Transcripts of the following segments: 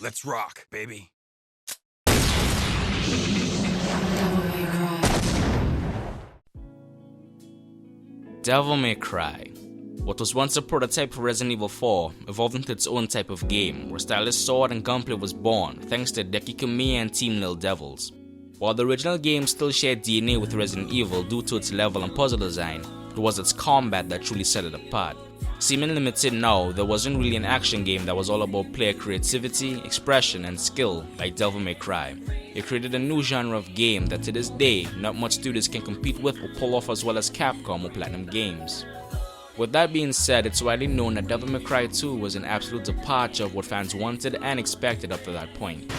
Let's rock, baby. Devil May Cry. What was once a prototype for Resident Evil 4 evolved into its own type of game, where stylish sword and gunplay was born thanks to Deki Kamiya and Team Little Devils. While the original game still shared DNA with Resident Evil due to its level and puzzle design, it was its combat that truly set it apart. Seeming limited now, there wasn't really an action game that was all about player creativity, expression, and skill like Devil May Cry. It created a new genre of game that to this day, not much studios can compete with or pull off as well as Capcom or Platinum Games. With that being said, it's widely known that Devil May Cry 2 was an absolute departure of what fans wanted and expected up to that point.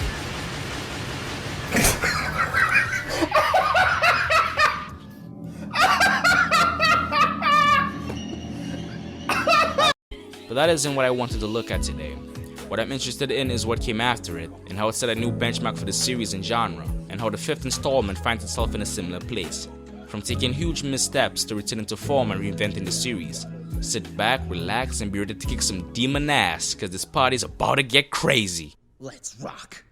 But that isn't what I wanted to look at today. What I'm interested in is what came after it, and how it set a new benchmark for the series and genre, and how the fifth installment finds itself in a similar place. From taking huge missteps to returning to form and reinventing the series. Sit back, relax, and be ready to kick some demon ass, cause this party's about to get crazy. Let's rock.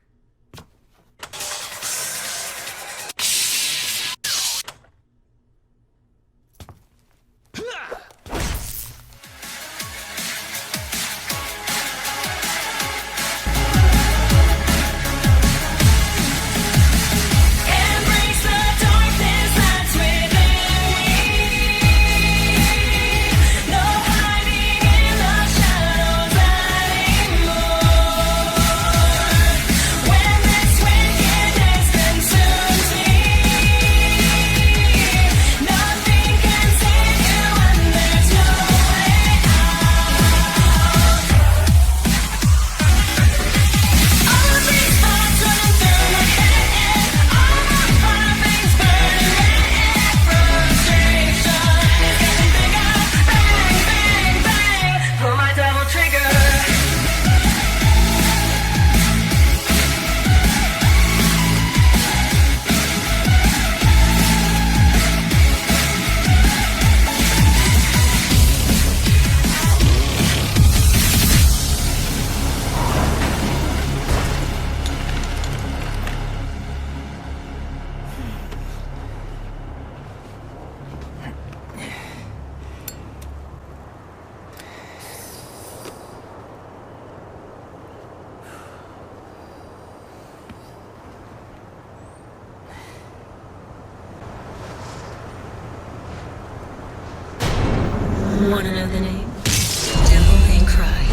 Wanna know the name? Devil May Cry.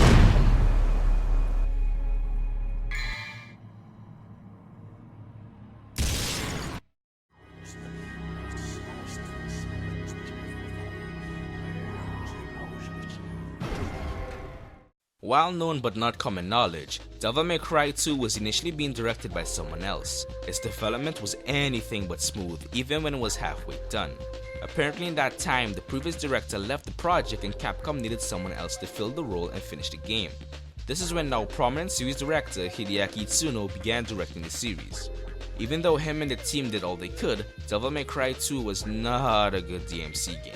While known but not common knowledge, Devil May Cry 2 was initially being directed by someone else. Its development was anything but smooth, even when it was halfway done. Apparently in that time, the previous director left the project and Capcom needed someone else to fill the role and finish the game. This is when now prominent series director Hideaki Itsuno began directing the series. Even though him and the team did all they could, Devil May Cry 2 was not a good DMC game.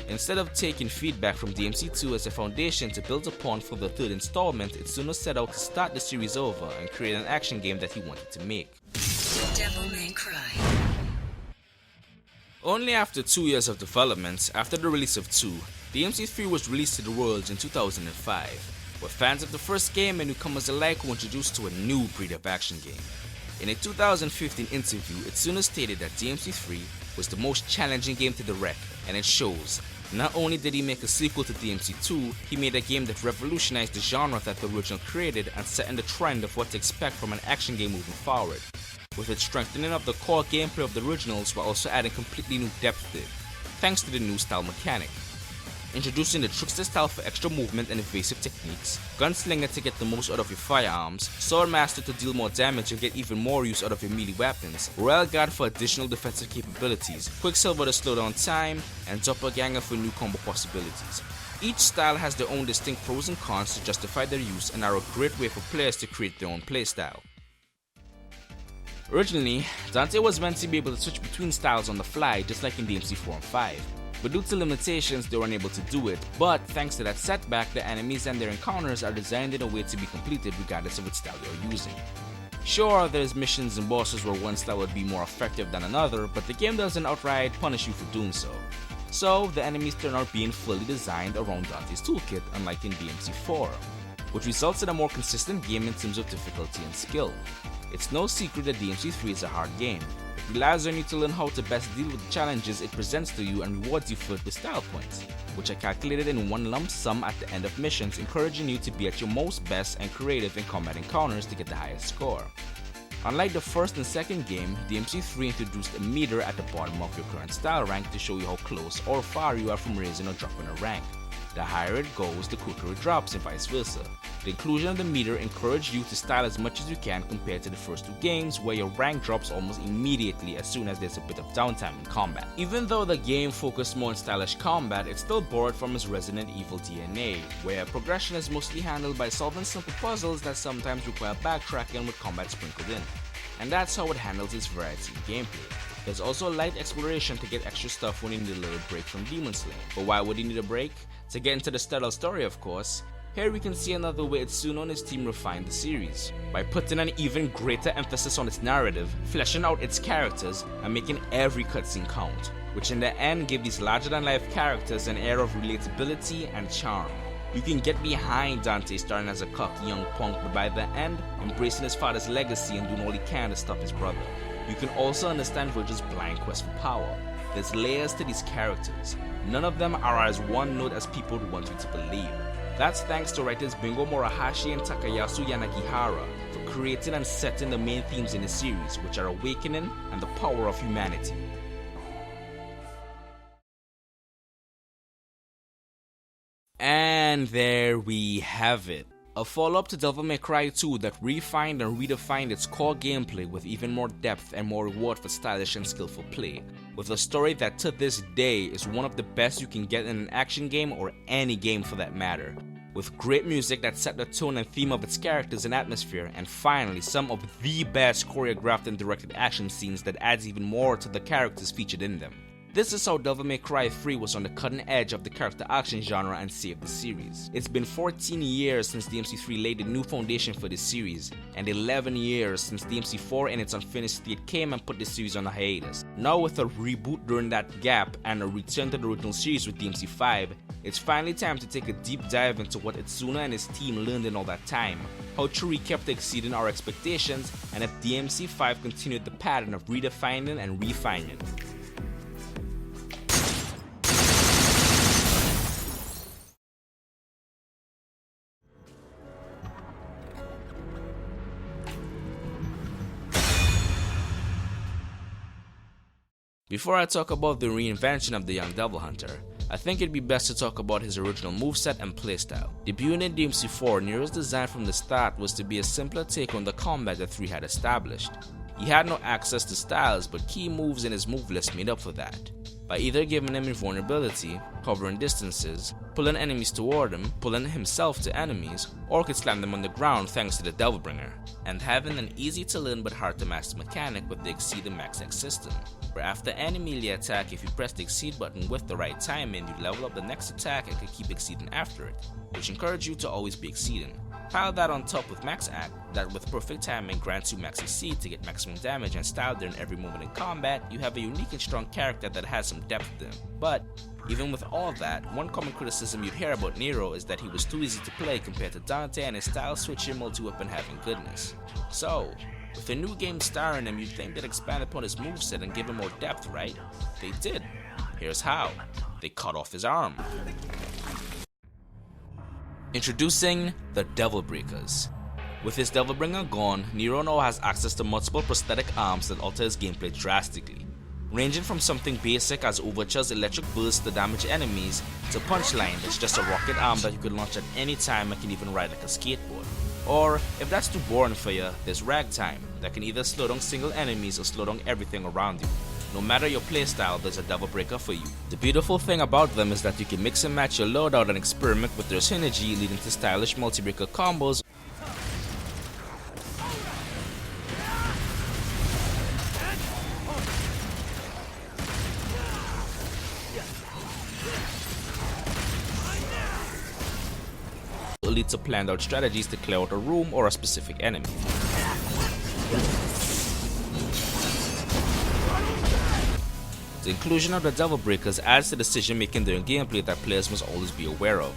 Instead of taking feedback from DMC2 as a foundation to build upon for the third installment, Itsuno set out to start the series over and create an action game that he wanted to make. Devil May Cry. Only after 2 years of development, after the release of 2, DMC3 was released to the world in 2005, where fans of the first game and newcomers alike were introduced to a new breed of action game. In a 2015 interview, Itsuno stated that DMC3 was the most challenging game to direct, and it shows. Not only did he make a sequel to DMC2, he made a game that revolutionized the genre that the original created and set in the trend of what to expect from an action game moving forward, with its strengthening of the core gameplay of the originals while also adding completely new depth to it, thanks to the new style mechanic. Introducing the trickster style for extra movement and evasive techniques, gunslinger to get the most out of your firearms, swordmaster to deal more damage and get even more use out of your melee weapons, royal guard for additional defensive capabilities, quicksilver to slow down time, and doppelganger for new combo possibilities. Each style has their own distinct pros and cons to justify their use and are a great way for players to create their own playstyle. Originally, Dante was meant to be able to switch between styles on the fly just like in DMC 4 and 5. but due to limitations they were unable to do it. But thanks to that setback, the enemies and their encounters are designed in a way to be completed regardless of which style you're using. Sure, there's missions and bosses where one style would be more effective than another, but the game doesn't outright punish you for doing so. So the enemies turn out being fully designed around Dante's toolkit, unlike in DMC4, which results in a more consistent game in terms of difficulty and skill. It's no secret that DMC3 is a hard game. It relies on you to learn how to best deal with the challenges it presents to you and rewards you for it with style points, which are calculated in one lump sum at the end of missions, encouraging you to be at your most best and creative in combat encounters to get the highest score. Unlike the first and second game, DMC3 introduced a meter at the bottom of your current style rank to show you how close or far you are from raising or dropping a rank. The higher it goes, the quicker it drops, and vice versa. The inclusion of the meter encouraged you to style as much as you can compared to the first two games, where your rank drops almost immediately as soon as there's a bit of downtime in combat. Even though the game focused more on stylish combat, it still borrowed from its Resident Evil DNA, where progression is mostly handled by solving simple puzzles that sometimes require backtracking with combat sprinkled in. And that's how it handles its variety in gameplay. There's also light exploration to get extra stuff when you need a little break from demon slaying. But why would you need a break? To get into the stealth story, of course. Here we can see another way Itsuno and his team refined the series, by putting an even greater emphasis on its narrative, fleshing out its characters, and making every cutscene count, which in the end gave these larger-than-life characters an air of relatability and charm. You can get behind Dante starting as a cocky young punk, but by the end, embracing his father's legacy and doing all he can to stop his brother. You can also understand Virgil's blind quest for power. There's layers to these characters. None of them are as one note as people would want you to believe. That's thanks to writers Bingo Murahashi and Takayasu Yanagihara for creating and setting the main themes in the series, which are awakening and the power of humanity. And there we have it. A follow-up to Devil May Cry 2 that refined and redefined its core gameplay with even more depth and more reward for stylish and skillful play, with a story that to this day is one of the best you can get in an action game or any game for that matter, with great music that set the tone and theme of its characters and atmosphere, and finally some of the best choreographed and directed action scenes that adds even more to the characters featured in them. This is how Devil May Cry 3 was on the cutting edge of the character action genre and saved the series. It's been 14 years since DMC3 laid a new foundation for this series, and 11 years since DMC4 in its unfinished state came and put the series on a hiatus. Now with a reboot during that gap and a return to the original series with DMC5, it's finally time to take a deep dive into what Itsuno and his team learned in all that time, how Churi kept exceeding our expectations, and if DMC5 continued the pattern of redefining and refining. Before I talk about the reinvention of the young Devil Hunter, I think it'd be best to talk about his original moveset and playstyle. Debuting in DMC4, Nero's design from the start was to be a simpler take on the combat that 3 had established. He had no access to styles, but key moves in his move list made up for that, by either giving him invulnerability, covering distances, pulling enemies toward him, pulling himself to enemies, or could slam them on the ground thanks to the Devilbringer, and having an easy to learn but hard to master mechanic with the Exceed and Max X system, where after any melee attack, if you press the Exceed button with the right timing, you level up the next attack and can keep exceeding after it, which encourages you to always be exceeding. Pile that on top with Max Act, that with perfect timing grants you Max Exceed to get maximum damage and style during every moment in combat. You have a unique and strong character that has some depth to him. But even with all that, one common criticism you'd hear about Nero is that he was too easy to play compared to Dante and his style switching multi-weapon having goodness. So, with a new game starring him, you'd think they'd expand upon his moveset and give him more depth, right? They did. Here's how. They cut off his arm. Introducing the Devil Breakers. With his Devilbringer gone, Nero now has access to multiple prosthetic arms that alter his gameplay drastically, ranging from something basic as Overture's electric burst to damage enemies, to Punchline that's just a rocket arm that you can launch at any time and can even ride like a skateboard. Or, if that's too boring for you, there's Ragtime that can either slow down single enemies or slow down everything around you. No matter your playstyle, there's a Devil Breaker for you. The beautiful thing about them is that you can mix and match your loadout and experiment with their synergy, leading to stylish multi-breaker combos. lead to planned out strategies to clear out a room or a specific enemy. The inclusion of the Devil Breakers adds to decision making during gameplay that players must always be aware of.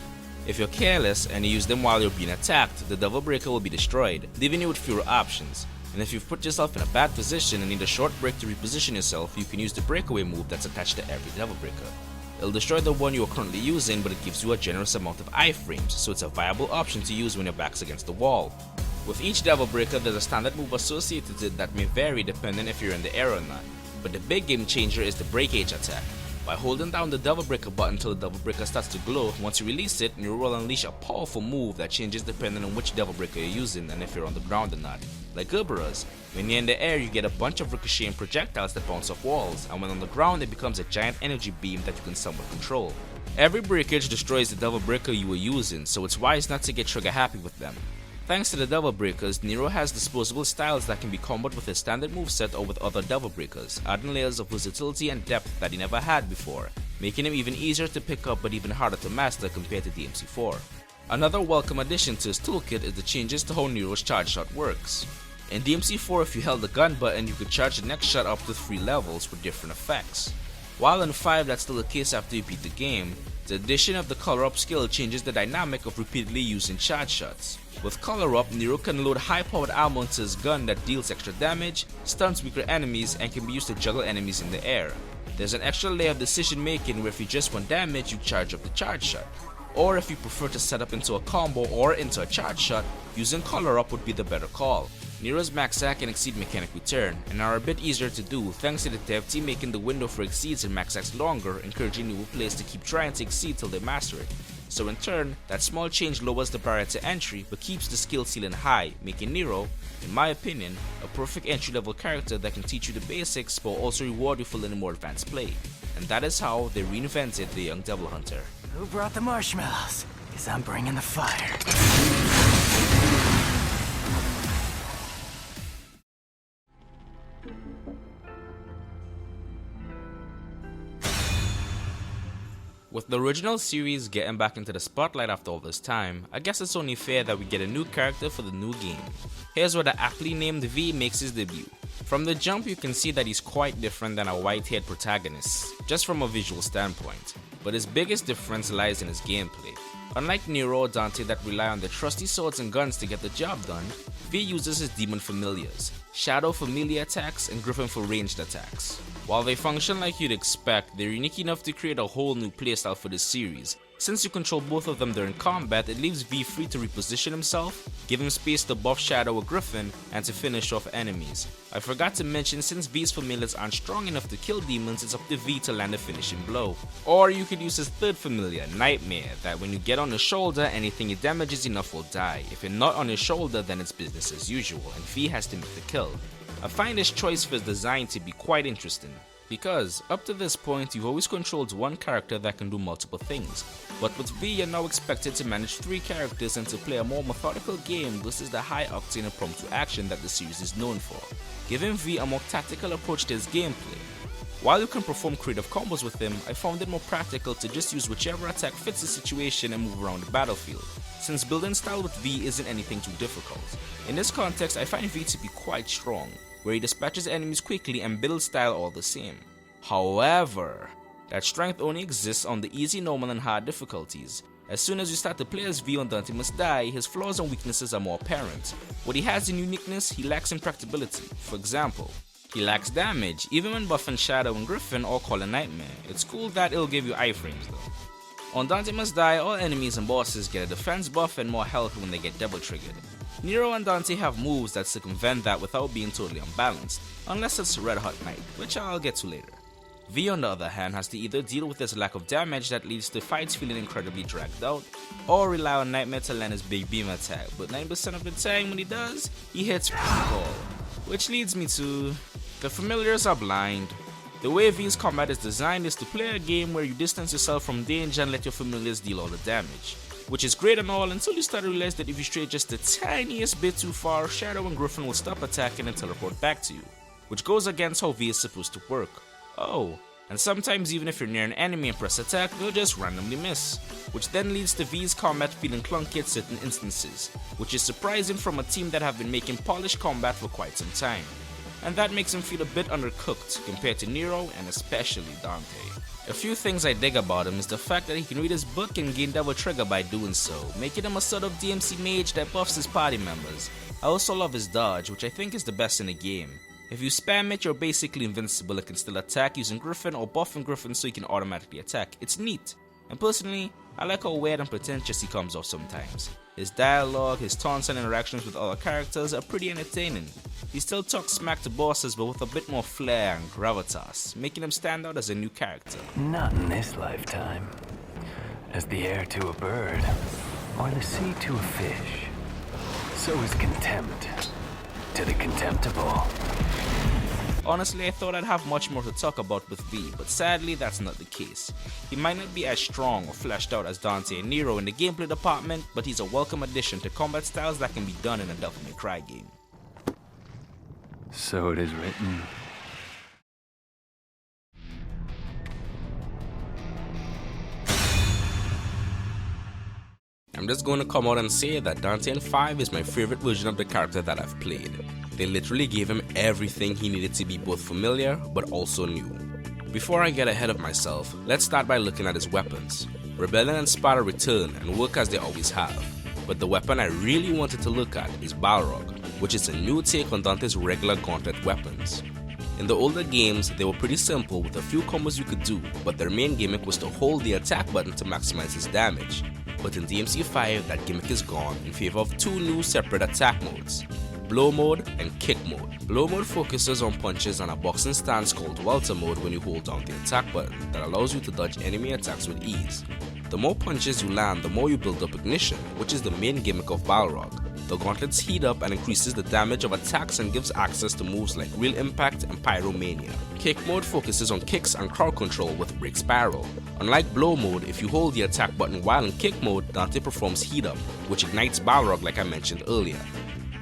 If you're careless and you use them while you're being attacked, the Devil Breaker will be destroyed, leaving you with fewer options. And if you've put yourself in a bad position and need a short break to reposition yourself, you can use the breakaway move that's attached to every Devil Breaker. It'll destroy the one you are currently using, but it gives you a generous amount of iframes, so it's a viable option to use when your back's against the wall. With each Devil Breaker, there's a standard move associated with it that may vary depending if you're in the air or not. But the big game changer is the breakage attack. By holding down the Devil Breaker button until the Devil Breaker starts to glow, once you release it, you will unleash a powerful move that changes depending on which Devil Breaker you're using and if you're on the ground or not. Like Gerberus, when you're in the air you get a bunch of ricocheting projectiles that bounce off walls, and when on the ground it becomes a giant energy beam that you can somewhat control. Every breakage destroys the Devil Breaker you were using, so it's wise not to get trigger happy with them. Thanks to the Devil Breakers, Nero has disposable styles that can be comboed with his standard moveset or with other Devil Breakers, adding layers of versatility and depth that he never had before, making him even easier to pick up but even harder to master compared to DMC4. Another welcome addition to his toolkit is the changes to how Nero's charge shot works. In DMC4, if you held the gun button, you could charge the next shot up to 3 levels with different effects. While in 5 that's still the case after you beat the game, the addition of the color up skill changes the dynamic of repeatedly using charge shots. With color up, Nero can load high powered ammo into his gun that deals extra damage, stuns weaker enemies, and can be used to juggle enemies in the air. There's an extra layer of decision making where if you just want damage, you charge up the charge shot. Or if you prefer to set up into a combo or into a charge shot, using color up would be the better call. Nero's max attack and exceed mechanic return, and are a bit easier to do thanks to the dev team making the window for exceeds and max attacks longer, encouraging new players to keep trying to exceed till they master it. So in turn, that small change lowers the barrier to entry but keeps the skill ceiling high, making Nero, in my opinion, a perfect entry level character that can teach you the basics but also reward you for learning more advanced play. And that is how they reinvented the young Devil Hunter. Who brought the marshmallows? 'Cause I'm bringing the fire. With the original series getting back into the spotlight after all this time, I guess it's only fair that we get a new character for the new game. Here's where the aptly named V makes his debut. From the jump you can see that he's quite different than our white-haired protagonist, just from a visual standpoint, but his biggest difference lies in his gameplay. Unlike Nero or Dante that rely on their trusty swords and guns to get the job done, V uses his demon familiars, shadow for melee attacks and griffin for ranged attacks. While they function like you'd expect, they're unique enough to create a whole new playstyle for this series. Since you control both of them during combat, it leaves V free to reposition himself, give him space to buff Shadow or Griffin, and to finish off enemies. I forgot to mention, since V's familiars aren't strong enough to kill demons, it's up to V to land a finishing blow. Or you could use his third familiar, Nightmare, that when you get on his shoulder, anything he damages enough will die. If you're not on his shoulder, then it's business as usual, and V has to make the kill. I find this choice for his design to be quite interesting, because up to this point you've always controlled one character that can do multiple things, but with V you're now expected to manage 3 characters and to play a more methodical game versus the high octane impromptu action that the series is known for, giving V a more tactical approach to his gameplay. While you can perform creative combos with him, I found it more practical to just use whichever attack fits the situation and move around the battlefield, since building style with V isn't anything too difficult. In this context, I find V to be quite strong, where he dispatches enemies quickly and build style all the same. However, that strength only exists on the easy, normal and hard difficulties. As soon as you start to play as V on Dante Must Die, his flaws and weaknesses are more apparent. What he has in uniqueness, he lacks in practicability. For example, he lacks damage, even when buffing Shadow and Griffin or calling Nightmare. It's cool that it'll give you iframes though. On Dante Must Die, all enemies and bosses get a defense buff and more health when they get double triggered. Nero and Dante have moves that circumvent that without being totally unbalanced, unless it's Red Hot Night, which I'll get to later. V on the other hand has to either deal with his lack of damage that leads to fights feeling incredibly dragged out, or rely on Nightmare to land his big beam attack, but 90% of the time when he does, he hits all. Which leads me to, the familiars are blind. The way V's combat is designed is to play a game where you distance yourself from danger and let your familiars deal all the damage, which is great and all until you start to realize that if you stray just the tiniest bit too far, Shadow and Griffin will stop attacking and teleport back to you, which goes against how V is supposed to work. Oh, and sometimes even if you're near an enemy and press attack, they'll just randomly miss, which then leads to V's combat feeling clunky at certain instances, which is surprising from a team that have been making polished combat for quite some time, and that makes him feel a bit undercooked compared to Nero and especially Dante. A few things I dig about him is the fact that he can read his book and gain double trigger by doing so, making him a sort of DMC mage that buffs his party members. I also love his dodge, which I think is the best in the game. If you spam it, you're basically invincible and can still attack using Griffin or buffing Griffin so you can automatically attack. It's neat, and personally, I like how weird and pretentious he comes off sometimes. His dialogue, his taunts and interactions with other characters are pretty entertaining. He still talks smack to bosses but with a bit more flair and gravitas, making him stand out as a new character. Not in this lifetime. As the air to a bird, or the sea to a fish, so is contempt to the contemptible. Honestly, I thought I'd have much more to talk about with V, but sadly that's not the case. He might not be as strong or fleshed out as Dante and Nero in the gameplay department, but he's a welcome addition to combat styles that can be done in a Devil May Cry game. So it is written. I'm just going to come out and say that Dante in 5 is my favorite version of the character that I've played. They literally gave him everything he needed to be both familiar but also new. Before I get ahead of myself, let's start by looking at his weapons. Rebellion and Sparda return and work as they always have, but the weapon I really wanted to look at is Balrog, which is a new take on Dante's regular gauntlet weapons. In the older games, they were pretty simple with a few combos you could do, but their main gimmick was to hold the attack button to maximize his damage. But in DMC 5, that gimmick is gone in favor of two new separate attack modes, Blow Mode and Kick Mode. Blow Mode focuses on punches and a boxing stance called Welter Mode when you hold down the attack button that allows you to dodge enemy attacks with ease. The more punches you land, the more you build up ignition, which is the main gimmick of Balrog. The gauntlets heat up and increases the damage of attacks and gives access to moves like Real Impact and Pyromania. Kick Mode focuses on kicks and crowd control with Brick Spiral. Unlike Blow Mode, if you hold the attack button while in Kick Mode, Dante performs Heat Up, which ignites Balrog like I mentioned earlier.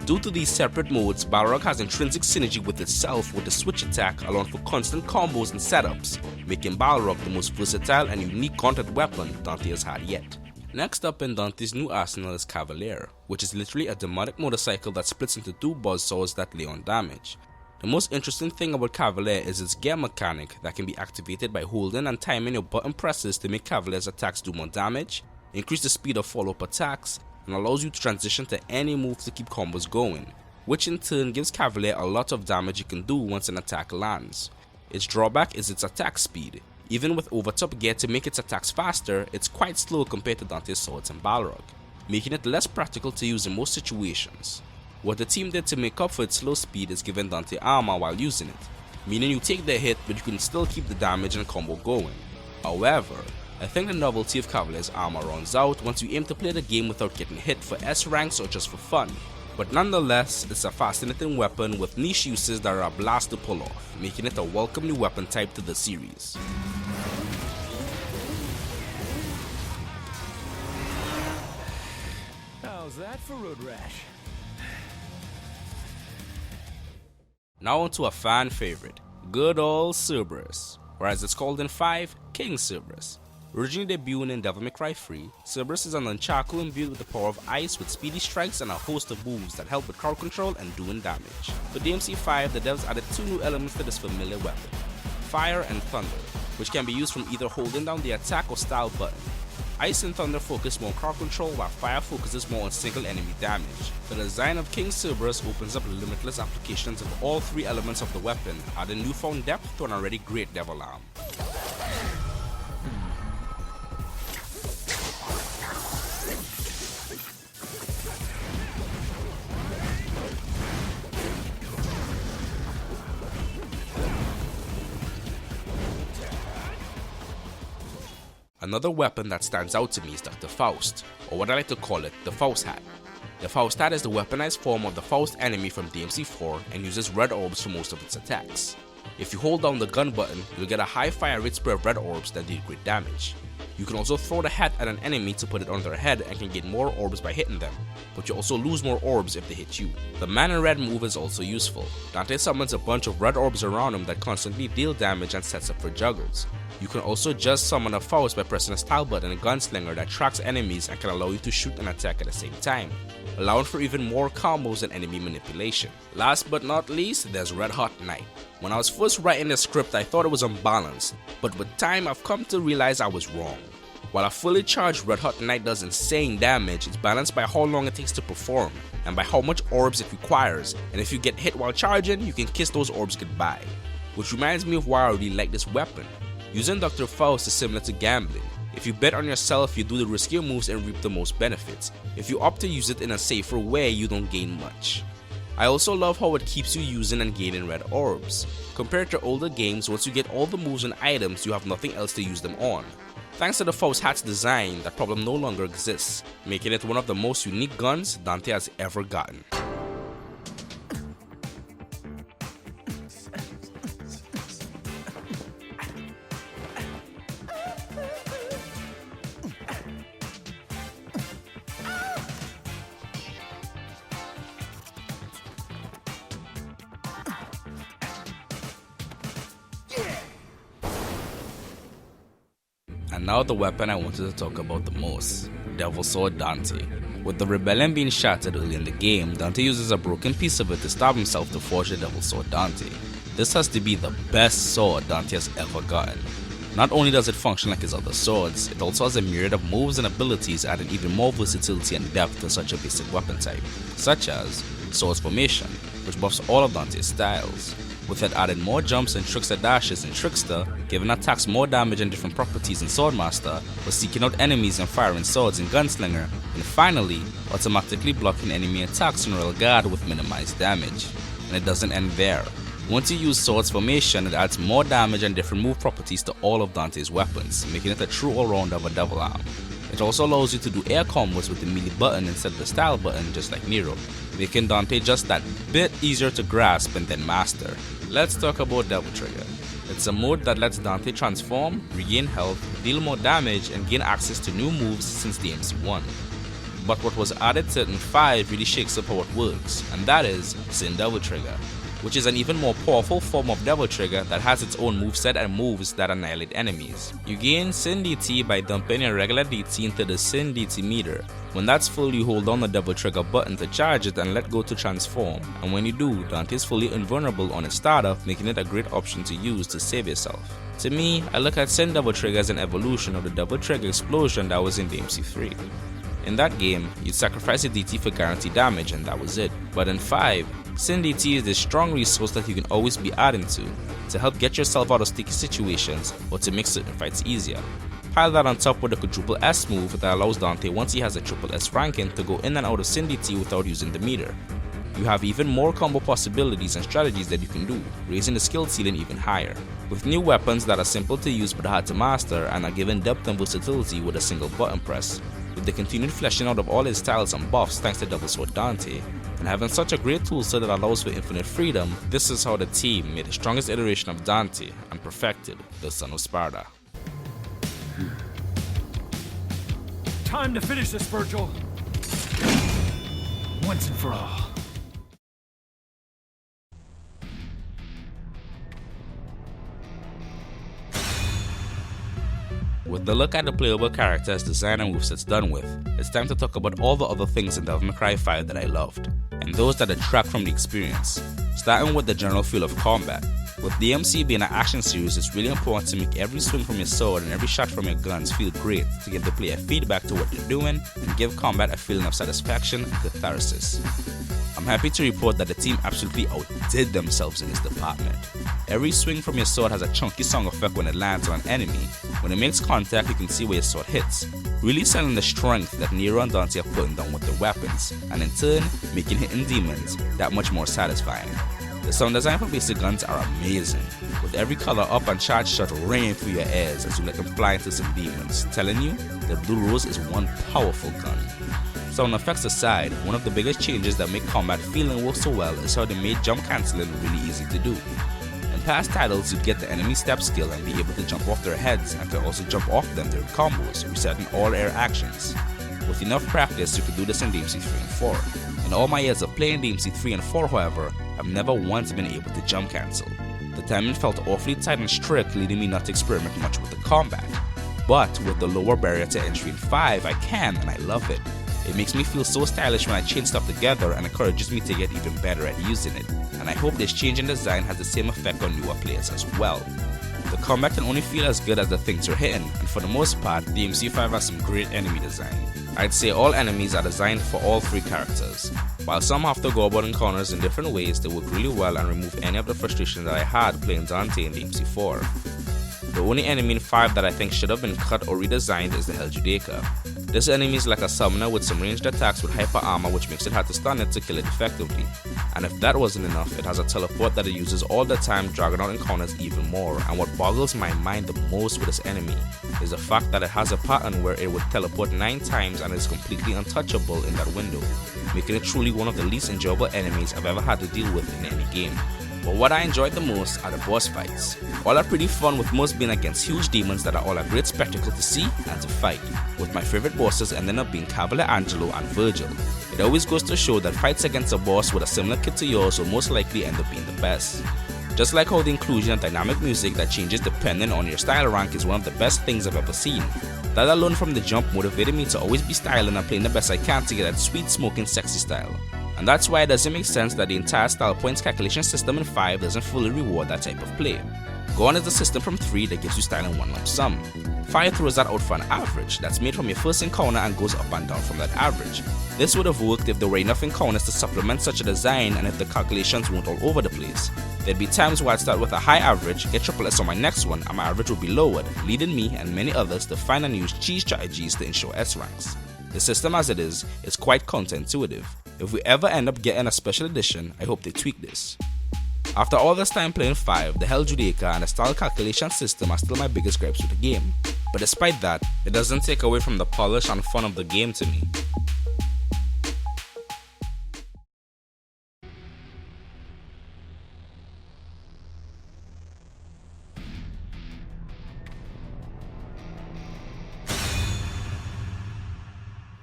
Due to these separate modes, Balrog has intrinsic synergy with itself with the switch attack allowing for constant combos and setups, making Balrog the most versatile and unique gauntlet weapon Dante has had yet. Next up in Dante's new arsenal is Cavalier, which is literally a demonic motorcycle that splits into two buzzsaws that lay on damage. The most interesting thing about Cavalier is its gear mechanic that can be activated by holding and timing your button presses to make Cavalier's attacks do more damage, increase the speed of follow-up attacks, and allows you to transition to any move to keep combos going, which in turn gives Cavalier a lot of damage you can do once an attack lands. Its drawback is its attack speed. Even with overtop gear to make its attacks faster, it's quite slow compared to Dante's swords and Balrog, making it less practical to use in most situations. What the team did to make up for its slow speed is giving Dante armor while using it, meaning you take the hit but you can still keep the damage and combo going. However, I think the novelty of Cavalier's armor runs out once you aim to play the game without getting hit for S ranks or just for fun. But nonetheless, it's a fascinating weapon with niche uses that are a blast to pull off, making it a welcome new weapon type to the series. How's that for road rash? Now onto a fan favorite, good old Cerberus, or as it's called in 5, King Cerberus. Originally debuting in Devil May Cry 3, Cerberus is an nunchaku imbued with the power of ice with speedy strikes and a host of moves that help with crowd control and doing damage. For DMC 5, the devs added two new elements to this familiar weapon, Fire and Thunder, which can be used from either holding down the attack or style button. Ice and Thunder focus more on crowd control while Fire focuses more on single enemy damage. The design of King Cerberus opens up limitless applications of all three elements of the weapon, adding newfound depth to an already great devil arm. Another weapon that stands out to me is Dr. Faust, or what I like to call it, the Faust Hat. The Faust Hat is the weaponized form of the Faust enemy from DMC4 and uses red orbs for most of its attacks. If you hold down the gun button, you'll get a high fire rate spray of red orbs that deal great damage. You can also throw the hat at an enemy to put it on their head and can get more orbs by hitting them, but you also lose more orbs if they hit you. The man in red move is also useful. Dante summons a bunch of red orbs around him that constantly deal damage and sets up for juggles. You can also just summon a Faust by pressing a style button and a gunslinger that tracks enemies and can allow you to shoot and attack at the same time, allowing for even more combos and enemy manipulation. Last but not least, there's Red Hot Knight. When I was first writing the script, I thought it was unbalanced, but with time I've come to realize I was wrong. While a fully charged Red Hot Knight does insane damage, it's balanced by how long it takes to perform, and by how much orbs it requires, and if you get hit while charging, you can kiss those orbs goodbye. Which reminds me of why I really like this weapon. Using Dr. Faust is similar to gambling. If you bet on yourself, you do the riskier moves and reap the most benefits. If you opt to use it in a safer way, you don't gain much. I also love how it keeps you using and gaining red orbs. Compared to older games, once you get all the moves and items, you have nothing else to use them on. Thanks to the Faust hat's design, that problem no longer exists, making it one of the most unique guns Dante has ever gotten. And now the weapon I wanted to talk about the most, Devil Sword Dante. With the rebellion being shattered early in the game, Dante uses a broken piece of it to stab himself to forge the Devil Sword Dante. This has to be the best sword Dante has ever gotten. Not only does it function like his other swords, it also has a myriad of moves and abilities adding even more versatility and depth to such a basic weapon type, such as Swords Formation, which buffs all of Dante's styles, with it adding more jumps and trickster dashes in Trickster, giving attacks more damage and different properties in Swordmaster, for seeking out enemies and firing swords in Gunslinger, and finally, automatically blocking enemy attacks in Royal Guard with minimized damage. And it doesn't end there. Once you use Swords Formation, it adds more damage and different move properties to all of Dante's weapons, making it a true all-round of a Devil Arm. It also allows you to do air combos with the melee button instead of the style button, just like Nero, making Dante just that bit easier to grasp and then master. Let's talk about Devil Trigger. It's a mode that lets Dante transform, regain health, deal more damage, and gain access to new moves since DMC 1. But what was added to it in 5 really shakes up how it works, and that is Sin Devil Trigger, which is an even more powerful form of Devil Trigger that has its own moveset and moves that annihilate enemies. You gain Sin DT by dumping your regular DT into the Sin DT meter. When that's full, you hold down the Devil Trigger button to charge it and let go to transform, and when you do, Dante is fully invulnerable on its startup, making it a great option to use to save yourself. To me, I look at Sin Devil Trigger as an evolution of the Devil Trigger explosion that was in DMC 3. In that game, you'd sacrifice a DT for guaranteed damage and that was it, but in 5, Sin DT is a strong resource that you can always be adding to help get yourself out of sticky situations or to make certain fights easier. Pile that on top with a quadruple S move that allows Dante, once he has a triple S ranking, to go in and out of Sin DT without using the meter. You have even more combo possibilities and strategies that you can do, raising the skill ceiling even higher. With new weapons that are simple to use but hard to master and are given depth and versatility with a single button press. With the continued fleshing out of all his styles and buffs thanks to Devil Sword Dante, and having such a great toolset that allows for infinite freedom, this is how the team made the strongest iteration of Dante and perfected the Son of Sparda. Time to finish this, Virgil. Once and for all. With the look at the playable characters, design and movesets done with, it's time to talk about all the other things in Devil May Cry 5 that I loved, and those that detract from the experience, starting with the general feel of combat. With DMC being an action series, it's really important to make every swing from your sword and every shot from your guns feel great to give the player feedback to what they're doing and give combat a feeling of satisfaction and catharsis. I'm happy to report that the team absolutely outdid themselves in this department. Every swing from your sword has a chunky song effect when it lands on an enemy. When it makes contact, you can see where your sword hits, really selling the strength that Nero and Dante are putting down with their weapons, and in turn, making hitting demons that much more satisfying. The sound design for basic guns are amazing, with every color up and charged shot raining through your ears as you let them fly into some demons, telling you the Blue Rose is one powerful gun. Sound effects aside, one of the biggest changes that make combat feel and work so well is how they made jump cancelling really easy to do. In past titles, you'd get the enemy step skill and be able to jump off their heads and could also jump off them during combos, resetting all air actions. With enough practice, you could do this in DMC 3 and 4. In all my years of playing DMC 3 and 4, however, I've never once been able to jump cancel. The timing felt awfully tight and strict, leading me not to experiment much with the combat. But with the lower barrier to entry in 5, I can, and I love it. It makes me feel so stylish when I chain stuff together and encourages me to get even better at using it. And I hope this change in design has the same effect on newer players as well. The combat can only feel as good as the things you're hitting, and for the most part, DMC 5 has some great enemy design. I'd say all enemies are designed for all 3 characters. While some have to go about encounters in different ways, they work really well and remove any of the frustration that I had playing Dante in DMC 4. The only enemy in 5 that I think should have been cut or redesigned is the Hell Judaica. This enemy is like a summoner with some ranged attacks with hyper armor, which makes it hard to stun it to kill it effectively. And if that wasn't enough, it has a teleport that it uses all the time, dragging out encounters even more. And what boggles my mind the most with this enemy is the fact that it has a pattern where it would teleport 9 times and is completely untouchable in that window, making it truly one of the least enjoyable enemies I've ever had to deal with in any game. But what I enjoyed the most are the boss fights. All are pretty fun, with most being against huge demons that are all a great spectacle to see and to fight, with my favorite bosses ending up being Cavalier Angelo and Virgil. It always goes to show that fights against a boss with a similar kit to yours will most likely end up being the best. Just like how the inclusion of dynamic music that changes depending on your style rank is one of the best things I've ever seen. That alone from the jump motivated me to always be styling and playing the best I can to get that sweet smoking sexy style. And that's why it doesn't make sense that the entire style points calculation system in 5 doesn't fully reward that type of play. Gone is the system from 3 that gives you style in one lump sum. 5 throws that out for an average that's made from your first encounter and goes up and down from that average. This would have worked if there were enough encounters to supplement such a design and if the calculations weren't all over the place. There'd be times where I'd start with a high average, get triple S on my next one, and my average would be lowered, leading me and many others to find and use cheese strategies to ensure S ranks. The system as it is quite counterintuitive. If we ever end up getting a special edition, I hope they tweak this. After all this time playing 5, the Hell Judaica and the style calculation system are still my biggest gripes with the game. But despite that, it doesn't take away from the polish and fun of the game to me.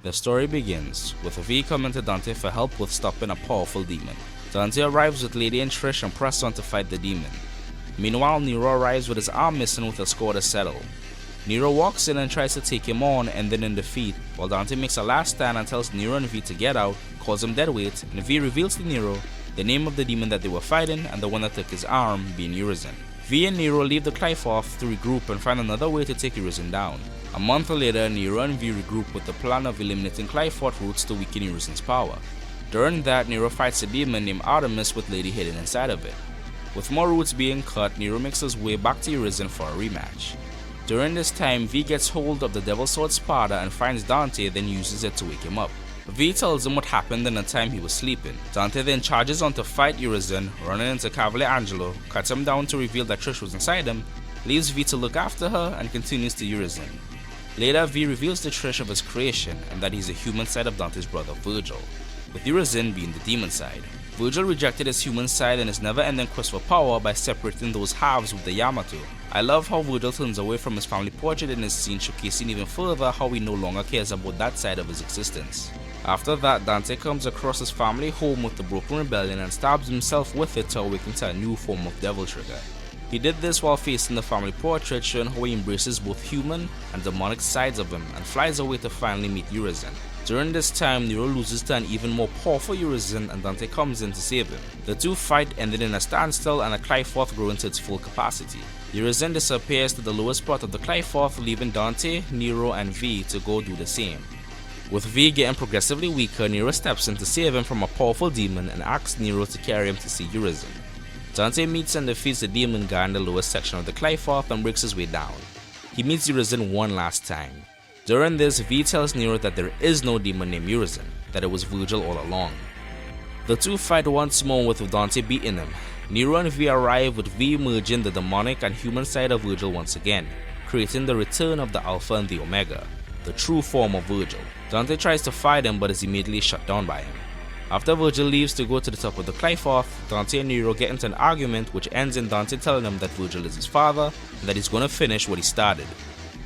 The story begins with V coming to Dante for help with stopping a powerful demon. Dante arrives with Lady and Trish and press on to fight the demon. Meanwhile, Nero arrives with his arm missing with a score to settle. Nero walks in and tries to take him on, ending in defeat, while Dante makes a last stand and tells Nero and V to get out, calls him deadweight, and V reveals to Nero the name of the demon that they were fighting and the one that took his arm, being Urizen. V and Nero leave the Clyfoth to regroup and find another way to take Urizen down. A month later, Nero and V regroup with the plan of eliminating Clyfoth roots to weaken Urizen's power. During that, Nero fights a demon named Artemis with Lady hidden inside of it. With more roots being cut, Nero makes his way back to Urizen for a rematch. During this time, V gets hold of the Devil Sword Sparda and finds Dante, then uses it to wake him up. V tells him what happened in the time he was sleeping. Dante then charges on to fight Urizen, running into Cavalier Angelo, cuts him down to reveal that Trish was inside him, leaves V to look after her, and continues to Urizen. Later, V reveals to Trish of his creation and that he's a human side of Dante's brother Virgil, with Urizen being the demon side. Virgil rejected his human side in his never-ending quest for power by separating those halves with the Yamato. I love how Virgil turns away from his family portrait in this scene, showcasing even further how he no longer cares about that side of his existence. After that, Dante comes across his family home with the Broken Rebellion and stabs himself with it to awaken to a new form of Devil Trigger. He did this while facing the family portrait, showing how he embraces both human and demonic sides of him and flies away to finally meet Urizen. During this time, Nero loses to an even more powerful Urizen and Dante comes in to save him. The two fight, ending in a standstill and a Clyfoth growing to its full capacity. Urizen disappears to the lowest part of the Clyfoth, leaving Dante, Nero and V to go do the same. With V getting progressively weaker, Nero steps in to save him from a powerful demon and asks Nero to carry him to see Urizen. Dante meets and defeats the demon guy in the lowest section of the Clyfoth and breaks his way down. He meets Urizen one last time. During this, V tells Nero that there is no demon named Urizen, that it was Virgil all along. The two fight once more with Dante beating him. Nero and V arrive with V merging the demonic and human side of Virgil once again, creating the return of the Alpha and the Omega, the true form of Virgil. Dante tries to fight him but is immediately shut down by him. After Virgil leaves to go to the top of the Clifoth, Dante and Nero get into an argument which ends in Dante telling him that Virgil is his father and that he's going to finish what he started.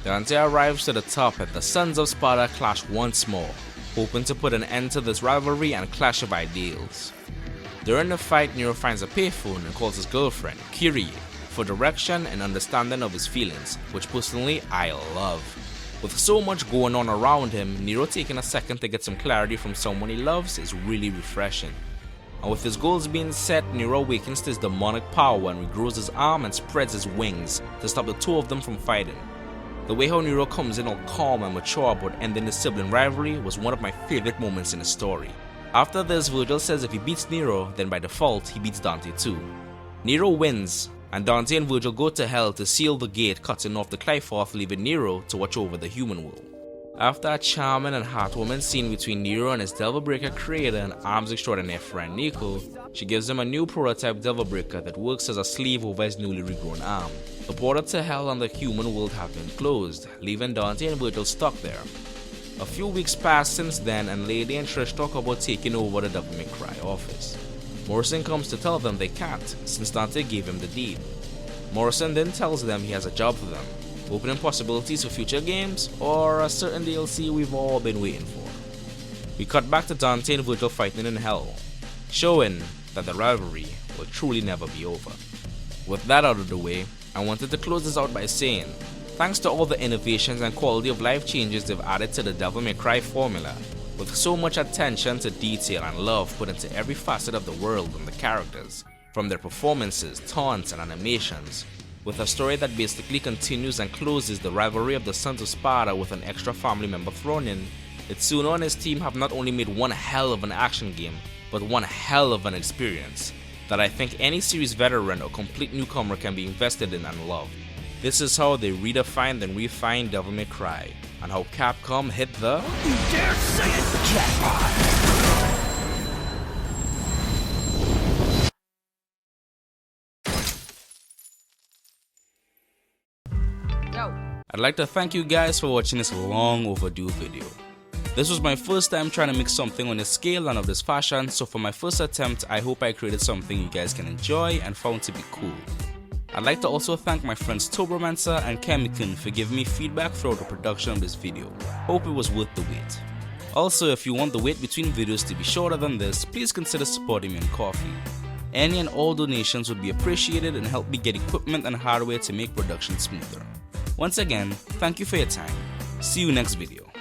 Dante arrives to the top and the sons of Sparda clash once more, hoping to put an end to this rivalry and clash of ideals. During the fight, Nero finds a payphone and calls his girlfriend, Kyrie, for direction and understanding of his feelings, which personally I love. With so much going on around him, Nero taking a second to get some clarity from someone he loves is really refreshing. And with his goals being set, Nero awakens to his demonic power and regrows his arm and spreads his wings to stop the two of them from fighting. The way how Nero comes in all calm and mature about ending the sibling rivalry was one of my favorite moments in the story. After this, Virgil says if he beats Nero, then by default he beats Dante too. Nero wins, and Dante and Virgil go to hell to seal the gate, cutting off the Clifoth, leaving Nero to watch over the human world. After a charming and heartwarming scene between Nero and his Devil Breaker creator and arms extraordinaire friend Nico, she gives him a new prototype Devil Breaker that works as a sleeve over his newly regrown arm. The portal to hell and the human world have been closed, leaving Dante and Virgil stuck there. A few weeks pass since then, and Lady and Trish talk about taking over the Devil May Cry office. Morrison comes to tell them they can't, since Dante gave him the deed. Morrison then tells them he has a job for them, opening possibilities for future games, or a certain DLC we've all been waiting for. We cut back to Dante and Virgil fighting in hell, showing that the rivalry will truly never be over. With that out of the way, I wanted to close this out by saying, thanks to all the innovations and quality of life changes they've added to the Devil May Cry formula, with so much attention to detail and love put into every facet of the world and the characters, from their performances, taunts and animations, with a story that basically continues and closes the rivalry of the Sons of Sparda with an extra family member thrown in, Itsuno and his team have not only made one hell of an action game, but one hell of an experience that I think any series veteran or complete newcomer can be invested in and love. This is how they redefined and refined Devil May Cry, and how Capcom hit the You dare say it, jackpot! I'd like to thank you guys for watching this long overdue video. This was my first time trying to make something on this scale and of this fashion, so for my first attempt, I hope I created something you guys can enjoy and found to be cool. I'd like to also thank my friends Turbomancer and Chemicon for giving me feedback throughout the production of this video. Hope it was worth the wait. Also, if you want the wait between videos to be shorter than this, please consider supporting me on Ko-fi. Any and all donations would be appreciated and help me get equipment and hardware to make production smoother. Once again, thank you for your time. See you next video.